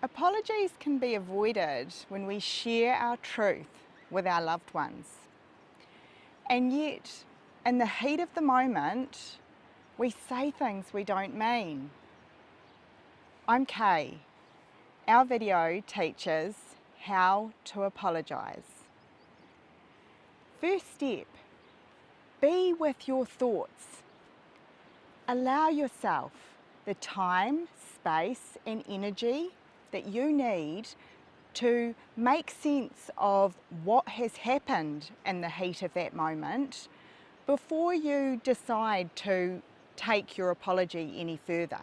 Apologies can be avoided when we share our truth with our loved ones. And yet, in the heat of the moment, we say things we don't mean. I'm Kay. Our video teaches how to apologise. First step, be with your thoughts. Allow yourself the time, space and energy that you need to make sense of what has happened in the heat of that moment before you decide to take your apology any further.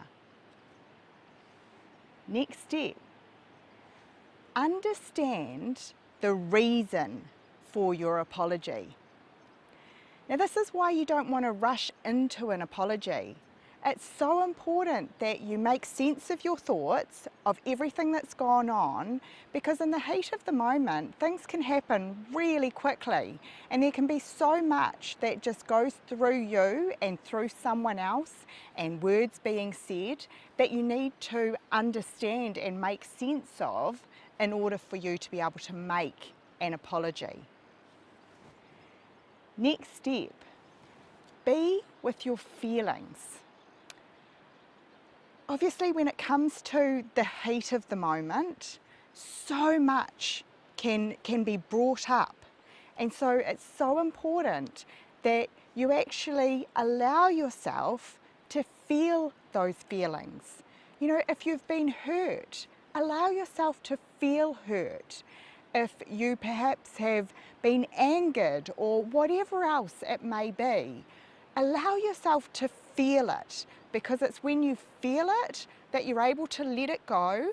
Next step, understand the reason for your apology. Now this is why you don't want to rush into an apology. It's so important that you make sense of your thoughts, of everything that's gone on, because in the heat of the moment, things can happen really quickly and there can be so much that just goes through you and through someone else and words being said that you need to understand and make sense of in order for you to be able to make an apology. Next step, be with your feelings. Obviously, when it comes to the heat of the moment, so much can be brought up. And so it's so important that you actually allow yourself to feel those feelings. You know, if you've been hurt, allow yourself to feel hurt. If you perhaps have been angered or whatever else it may be, allow yourself to feel it, because it's when you feel it that you're able to let it go,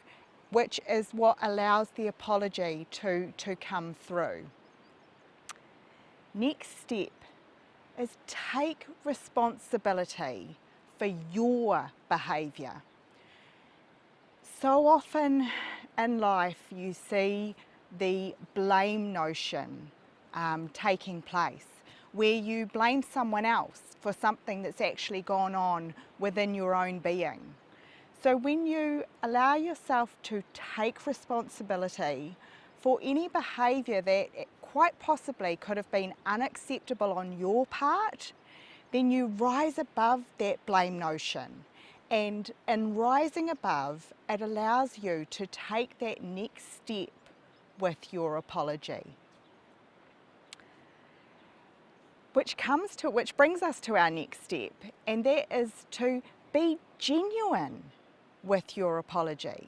which is what allows the apology to come through. Next step is take responsibility for your behaviour. So often in life you see the blame notion taking place, where you blame someone else for something that's actually gone on within your own being. So when you allow yourself to take responsibility for any behaviour that quite possibly could have been unacceptable on your part, then you rise above that blame notion. And in rising above, it allows you to take that next step with your apology. Which brings us to our next step, and that is to be genuine with your apology.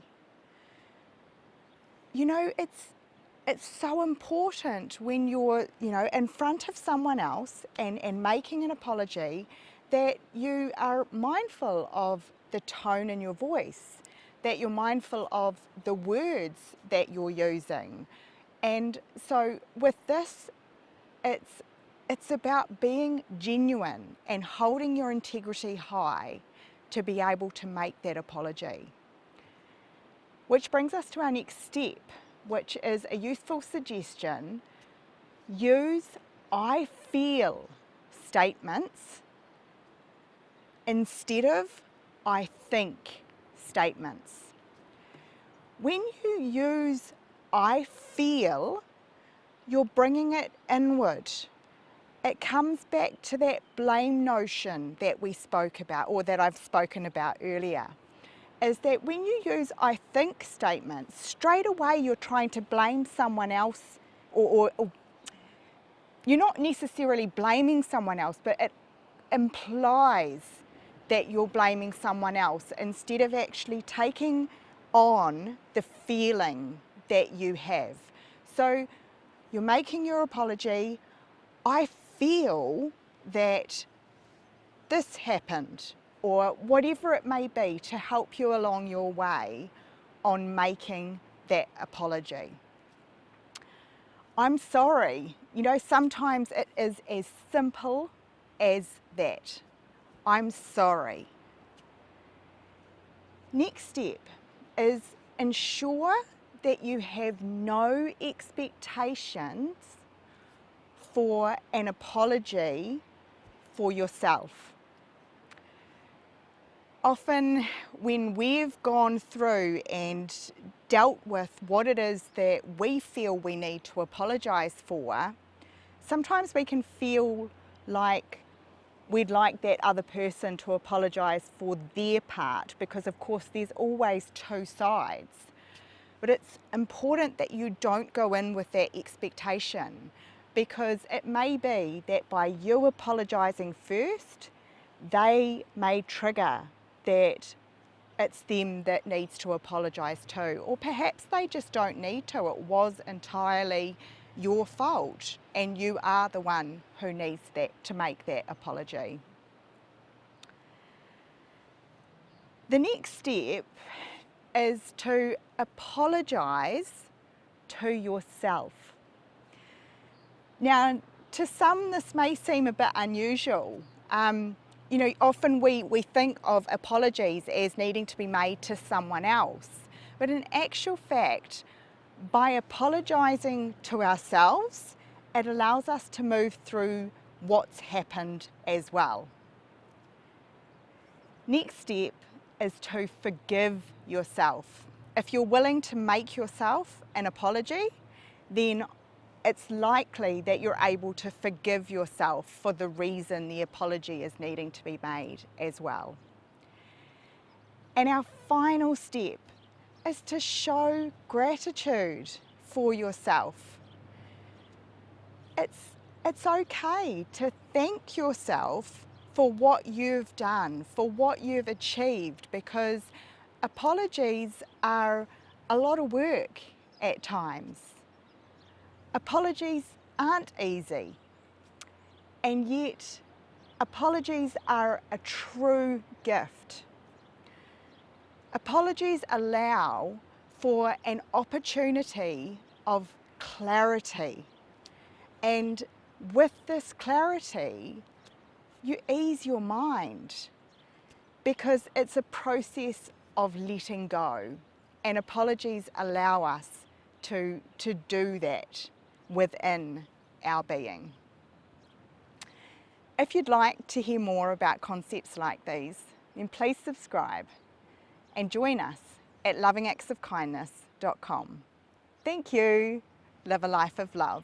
You know, it's so important when you're, in front of someone else and making an apology, that you are mindful of the tone in your voice, that you're mindful of the words that you're using. And so with this, it's about being genuine and holding your integrity high to be able to make that apology. Which brings us to our next step, which is a useful suggestion. Use I feel statements instead of I think statements. When you use I feel, you're bringing it inward. It comes back to that blame notion that we spoke about, or that I've spoken about earlier, is that when you use I think statements, straight away you're trying to blame someone else, or you're not necessarily blaming someone else, but it implies that you're blaming someone else instead of actually taking on the feeling that you have. So you're making your apology, I feel that this happened, or whatever it may be, to help you along your way on making that apology. I'm sorry. You know, sometimes it is as simple as that. I'm sorry. Next step is ensure that you have no expectations for an apology for yourself. Often when we've gone through and dealt with what it is that we feel we need to apologise for, sometimes we can feel like we'd like that other person to apologise for their part, because of course there's always two sides. But it's important that you don't go in with that expectation, because it may be that by you apologising first, they may trigger that it's them that needs to apologise too. Or perhaps they just don't need to. It was entirely your fault and you are the one who needs to make that apology. The next step is to apologise to yourself. Now, to some this may seem a bit unusual. Often we think of apologies as needing to be made to someone else. But in actual fact, by apologising to ourselves, it allows us to move through what's happened as well. Next step is to forgive yourself. If you're willing to make yourself an apology, then it's likely that you're able to forgive yourself for the reason the apology is needing to be made as well. And our final step is to show gratitude for yourself. It's okay to thank yourself for what you've done, for what you've achieved, because apologies are a lot of work at times. Apologies aren't easy, and yet apologies are a true gift. Apologies allow for an opportunity of clarity, and with this clarity, you ease your mind, because it's a process of letting go, and apologies allow us to do that within our being. If you'd like to hear more about concepts like these, then please subscribe and join us at lovingactsofkindness.com. Thank you. Live a life of love.